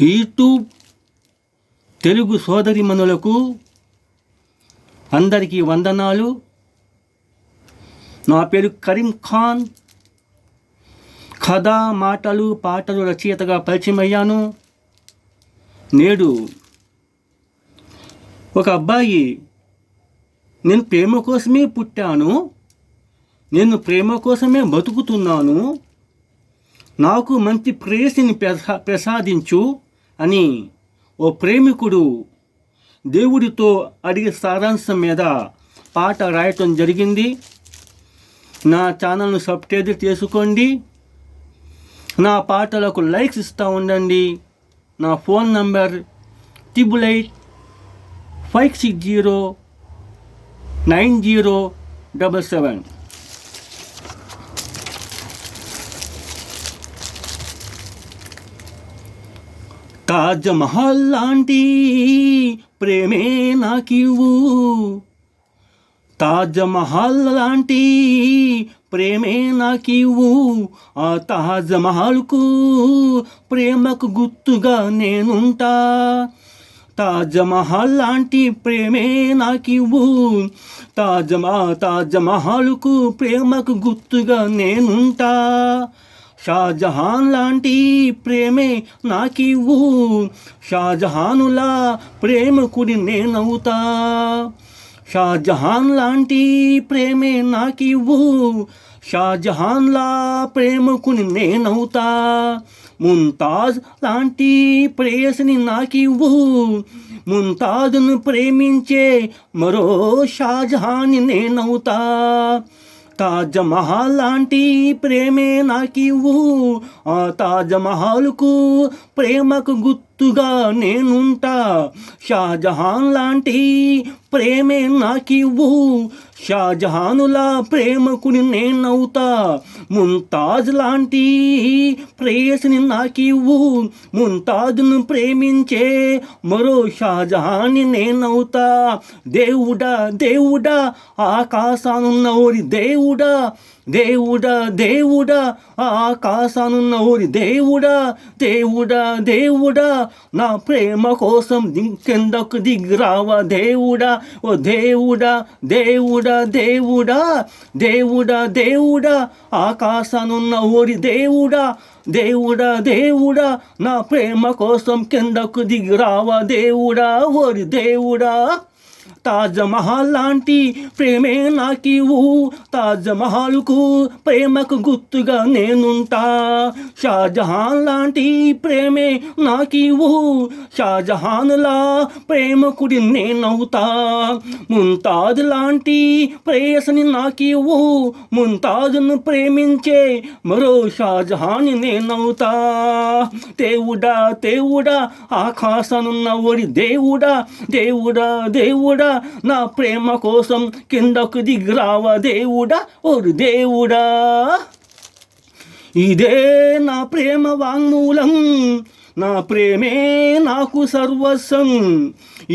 YouTube Telugu సోదరిమణులకు అందరికీ వందనాలు. నా పేరు కరీం ఖాన్. కథ, మాటలు, పాటలు రచయితగా పరిచయం అయ్యాను. నేడు ఒక అబ్బాయి, నేను ప్రేమ కోసమే పుట్టాను, నేను ప్రేమ కోసమే బతుకుతున్నాను, నాకు మంచి ప్రేయసిని ప్రసాదించు అని ఓ ప్రేమికుడు దేవుడితో అడిగే సారాంశం మీద పాట రాయటం జరిగింది. నా ఛానల్ను సబ్స్క్రైబ్ చేసుకోండి. నా పాటలకు లైక్స్ ఇస్తూ ఉండండి. నా ఫోన్ నంబర్ 8856090777. తాజ్ మహల్ లాంటి ప్రేమే నాకివ్వు, తాజ్ మహల్ లాంటి ప్రేమే నాకివ్వు, ఆ తాజ్ మహల్కు ప్రేమకు గుర్తుగా నేనుంటా, తాజ్ మహల్ లాంటి ప్రేమే నాకివ్వు, తాజ్ మహల్కు ప్రేమకు గుర్తుగా నేనుంటా, షాజహాన్ లాంటి ప్రేమే నాకివ్వు, షాజహానులా ప్రేమకుడి నేనవుతా, షాజహాన్ లాంటి ప్రేమే నాకివ్వు, షాజహాన్లా ప్రేమకుని నేనవుతా, ముంతాజ్ లాంటి ప్రేయసిని నాకివ్వు, ముంతాజ్ను ప్రేమించే మరో షాజహాన్ని నేనవుతా, తాజ్ మహల్ లాంటి ప్రేమే నాకివ్వు, ఆ తాజ్ మహల్కు ప్రేమకు గుర్తుగా నేనుంటా, షాజహాన్ లాంటి ప్రేమే నాకివ్వు, షాజహానులా ప్రేమకుని నేనవుతా, ముంతాజ్ లాంటి ప్రేయసిని నాకివ్వు, ముంతాజ్ను ప్రేమించే మరో షాజహాన్ని నేనవుతా, దేవుడా దేవుడా ఆకాశానున్న ఓరి దేవుడా, దేవుడా దేవుడా ఆకాశానున్న ఓరి దేవుడా, దేవుడా దేవుడా నా ప్రేమ కోసం కిందకు దిగిరావా దేవుడా, ఓ దేవుడా దేవుడా దేవుడా, దేవుడా దేవుడా ఆకాశానున్న ఓరి దేవుడా, దేవుడా దేవుడా నా ప్రేమ కోసం కిందకు దిగిరావా దేవుడా, ఓరి దేవుడా, తాజ్ మహల్ లాంటి ప్రేమే నాకివ్వు, తాజ్ మహల్కు ప్రేమకు గుర్తుగా నేనుంటా, షాజహాన్ లాంటి ప్రేమే నాకివ్వు, షాజహాన్లా ప్రేమకుడి నేనవుతా, ముంతాజ్ లాంటి ప్రేయసిని నాకివ్వు, ముంతాజ్ను ప్రేమించే మరో షాజహాన్ని నేనవుతా, దేవుడా దేవుడా ఆకాశానున్న ఓరి దేవుడా, దేవుడా దేవుడా నా ప్రేమ కోసం కిందకు దిగిరావా దేవుడా, ఓరు దేవుడా, ఇదే నా ప్రేమ వాంగ్మూలం, నా ప్రేమే నాకు సర్వస్వం,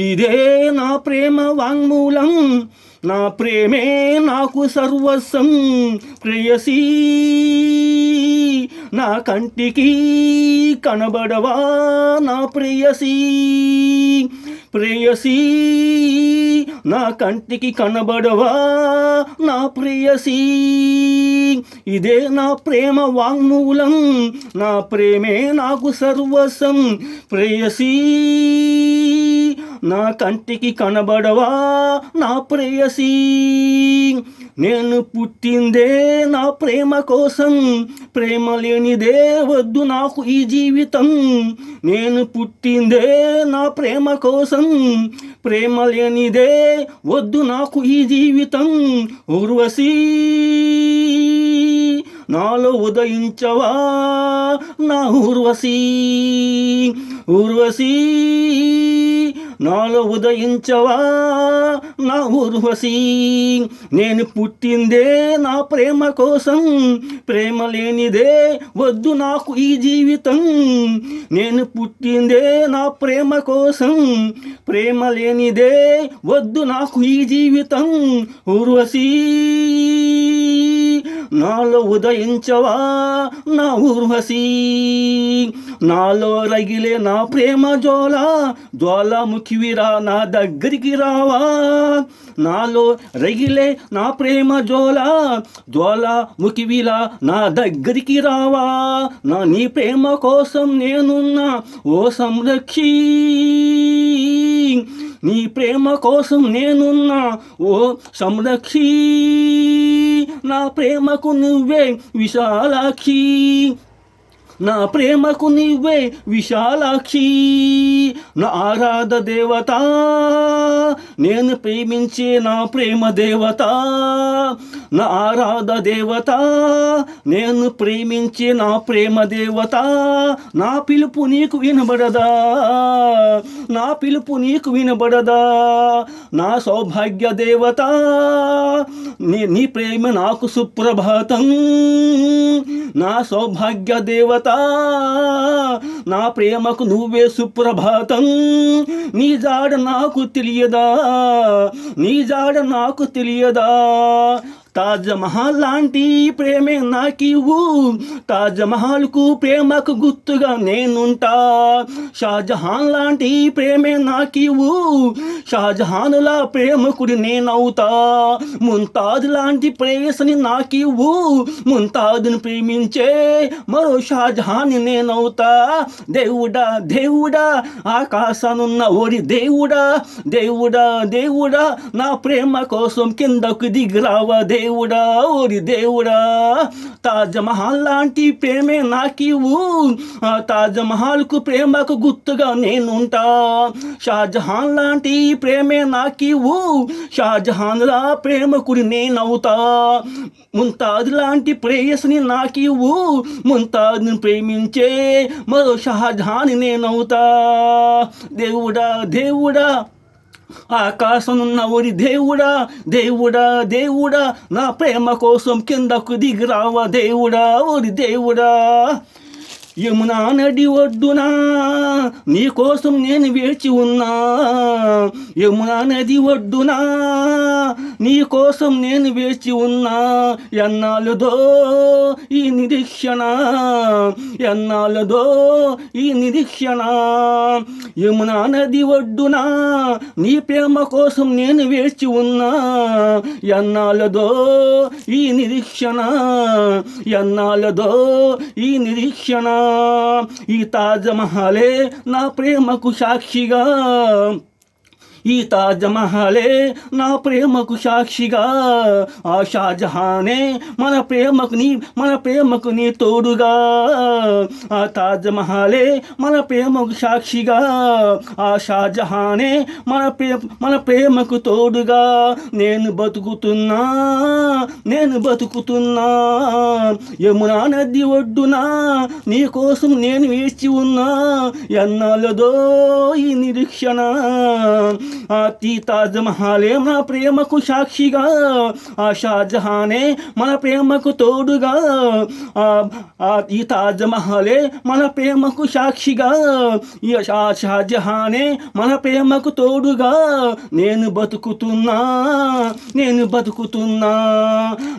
ఇదే నా ప్రేమ వాంగ్మూలం, నా ప్రేమే నాకు సర్వస్వం, ప్రేయసీ నా కంటికి కనబడవా నా ప్రేయసీ, ప్రేయసీ నా కంటికి కనబడవా నా ప్రేయసీ, ఇదే నా ప్రేమ వాంగ్మూలం, నా ప్రేమే నాకు సర్వస్వం, ప్రేయసీ నా కంటికి కనబడవా నా ప్రేయసీ, నేను పుట్టిందే నా ప్రేమ కోసం, ప్రేమ లేనిదే వద్దు నాకు ఈ జీవితం, నేను పుట్టిందే నా ప్రేమ కోసం, ప్రేమ లేనిదే వద్దు నాకు ఈ జీవితం, ఊర్వశీ నాలో ఉదయించవా నా ఊర్వశీ, ఊర్వశీ నాలో ఉదయించవా నా ఊర్వశీ, నేను పుట్టిందే నా ప్రేమ కోసం, ప్రేమ లేనిదే వద్దు నాకు ఈ జీవితం, నేను పుట్టిందే నా ప్రేమ కోసం, ప్రేమ లేనిదే వద్దు నాకు ఈ జీవితం, ఊర్వశీ నాలో ఉదయించవా నా ఊర్వశి, నాలో రగిలే నా ప్రేమ జ్వాలాముఖివిరా నా దగ్గరికి రావా, నాలో రగిలే నా ప్రేమ జ్వాలాముఖివిరా నా దగ్గరికి రావా, నీ ప్రేమ కోసం నేనున్నా ఓ సంరక్షి, నీ ప్రేమ కోసం నేనున్నా ఓ సంరక్షి, నా ప్రేమకు నువ్వే విశాలాక్షి, నా ప్రేమకు నీవే విశాలాక్షి, నా ఆరాధ దేవత, నేను ప్రేమించే నా ప్రేమ దేవత, నా ఆరాధ దేవత, నేను ప్రేమించే నా ప్రేమ దేవత, నా పిలుపు నీకు వినబడదా, నా పిలుపు నీకు వినబడదా, నా సౌభాగ్య దేవత, నీ ప్రేమ నాకు సుప్రభాతం, నా సౌభాగ్య దేవత, నా ప్రేమకు నువ్వే సుప్రభాతం, నీ జాడ నాకు తెలియదా, నీ జాడ నాకు తెలియదా, తాజ్మహల్ లాంటి ప్రేమే నాకివ్వు, తాజ్మహల్కు ప్రేమకు గుర్తుగా నేనుంటా, షాజహాన్ లాంటి ప్రేమే నాకివ్వు, షాజహానులా ప్రేమకుడి నేనవుతా, ముంతాజ్ లాంటి ప్రేయసిని నాకివ్వు, ముంతాజ్ని ప్రేమించే మరో షాజహాన్ నేనవుతా, దేవుడా దేవుడా ఆకాశానున్న ఓరి దేవుడా, దేవుడా దేవుడా నా ప్రేమ కోసం కిందకు దిగిరావా దేవుడా, ఓరి దేవుడా, తాజ్మహల్ లాంటి ప్రేమే నాకివ్వు, ఆ తాజ్మహల్కు ప్రేమకు గుర్తుగా నేనుంటా, షాజహాన్ లాంటి ప్రేమే నాకివ్వు, షాజహాన్లా ప్రేమకుడి నేనవుతా, ముంతాజ్ లాంటి ప్రేయసిని నాకివ్వు, ముంతాజ్ని ప్రేమించే మరో షాజహాన్ నేనవుతా, దేవుడా దేవుడా ఆకాశనున్న ఓరి దేవుడా, దేవుడా దేవుడా నా ప్రేమ కోసం కిందకు దిగిరావా దేవుడా, ఓరి దేవుడా, యమునా నది ఒడ్డునా నీ కోసం నేను వేచి ఉన్నా, యమునా నది ఒడ్డునా నీ కోసం నేను వేచి ఉన్నా, ఎన్నాళ్ళదో ఈ నిరీక్షణ, ఎన్నాళ్ళదో ఈ నిరీక్షణ, యమునా నది ఒడ్డునా నీ ప్రేమ కోసం నేను వేచి ఉన్నా, ఎన్నాళ్ళదో ఈ నిరీక్షణ, ఎన్నాళ్ళదో ఈ నిరీక్షణ, ఈ తాజ్మహలే నా ప్రేమకు సాక్షిగా, ఈ తాజ్మహలే నా ప్రేమకు సాక్షిగా, ఆ షాజహానే మన ప్రేమకు నీ తోడుగా, ఆ తాజ్మహలే మన ప్రేమకు సాక్షిగా, ఆ షాజహానే మన ప్రేమకు తోడుగా, నేను బతుకుతున్నా యమునా నది ఒడ్డునా నీ కోసం నేను వేచి ఉన్నా, ఎన్నాళ్ళదో ఈ నిరీక్షణ, ఈ తాజ్మహలే మన ప్రేమకు సాక్షిగా, ఆ షాజహానే మన ప్రేమకు తోడుగా, ఈ తాజ్మహలే మన ప్రేమకు సాక్షిగా, ఈ షాజహానే మన ప్రేమకు తోడుగా, నేను బతుకుతున్నా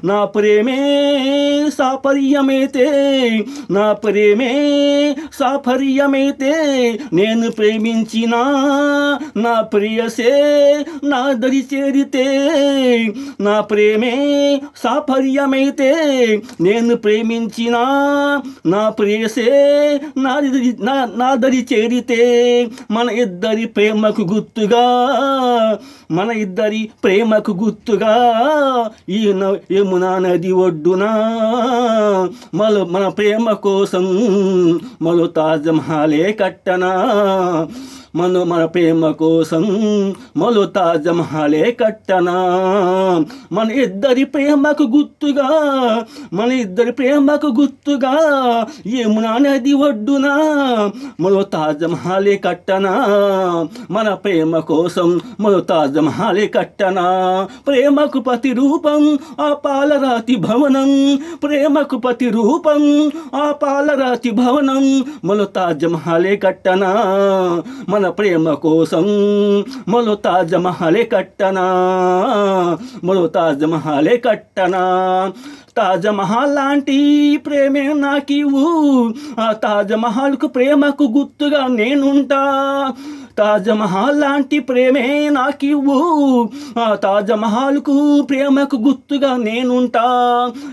నా ప్రేమే సాఫల్యమైతే, నా ప్రేమే సాఫల్యమైతే, నేను ప్రేమించిన నా ప్రియసే నా దరి చేరితే, నా ప్రేమే సాఫల్యమైతే, నేను ప్రేమించిన నా ప్రియసే నా దరి చేరితే, మన ఇద్దరి ప్రేమకు గుర్తుగా ఈ యమునా నది ఒడ్డున మన ప్రేమ కోసం మరో తాజ్మహలే కట్టనా, మన ప్రేమ కోసం మరో తాజ్మహలే కట్టనా, మన ఇద్దరి ప్రేమకు గుర్తుగా యమునా నది ఒడ్డున మరో తాజ్మహలే కట్టనా, మన ప్రేమ కోసం మరో తాజ్మహలే కట్టనా, ప్రేమకు ప్రతిరూపం ఆ పాలరాతి భవనం, ప్రేమకు ప్రతిరూపం ఆ పాలరాతి భవనం, మరో తాజ్మహలే కట్టనా, మన ప్రేమ కోసం మరో తాజ్మహలే కట్టనా, తాజ్మహల్ లాంటి ప్రేమే నాకివ్వు, ఆ తాజ్మహల్కు ప్రేమకు గుర్తుగా నేనుంటా. తాజ్మహల్ లాంటి ప్రేమే నాకివ్వు, ఆ తాజ్మహల్కు ప్రేమకు గుర్తుగా నేనుంటా.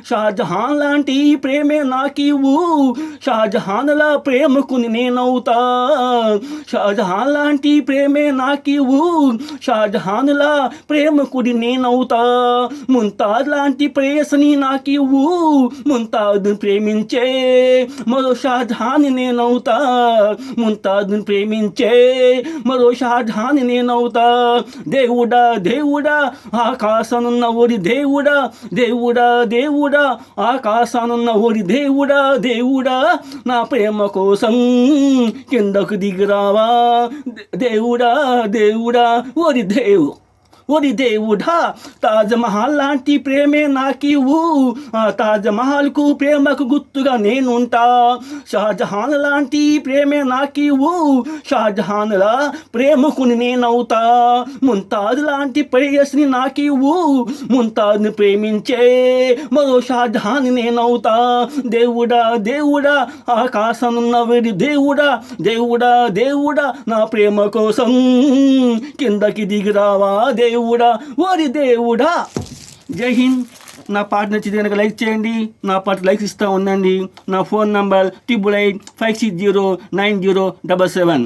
షాజహాన్ లాంటి ప్రేమే నాకివ్వు, షాజహాన్లా ప్రేమకుని నేనవుతా. షాజహాన్ లాంటి ప్రేమే నాకివ్వు, షాజహాన్లా ప్రేమకుడి నేనవుతా. ముంతాజ్ లాంటి ప్రేయసిని నాకివ్వు, ముంతాజ్ను ప్రేమించే మరో షాజహాన్ నేనవుతా. ముంతాజ్ను ప్రేమించే మరో షాజహాన్ నేనవుతా. దేవుడా దేవుడా ఆకాశానున్న ఓరి దేవుడా, దేవుడా దేవుడా ఆకాశానున్న ఓరి దేవుడా, దేవుడా నా ప్రేమ కోసం కిందకు దిగిరావా. దేవుడా దేవుడా ఓరి దేవుడా, తాజ్మహల్ లాంటి ప్రేమే నాకివ్వు, ఆ తాజ్మహల్కు ప్రేమకు గుర్తుగా నేనుంటా. షాజహాన్ లాంటి ప్రేమే నాకివ్వు, షాజహాన్లా ప్రేమకుని నేనవుతా. ముంతాజ్ లాంటి ప్రేయసిని నాకివ్వు, ముంతాజ్ని ప్రేమించే మరో షాజహాన్ నేనవుతా. దేవుడా దేవుడా ఆకాశనున్న వెరి దేవుడా, దేవుడా దేవుడా నా ప్రేమ కోసం కిందకి దిగిరావా. దేవుడా ఓరి దేవుడా. జై హింద్. నా పాట నచ్చితే కనుక లైక్ చేయండి, నా పాట లైక్స్ ఇస్తూ ఉండండి. నా ఫోన్ నంబర్ 8885609077.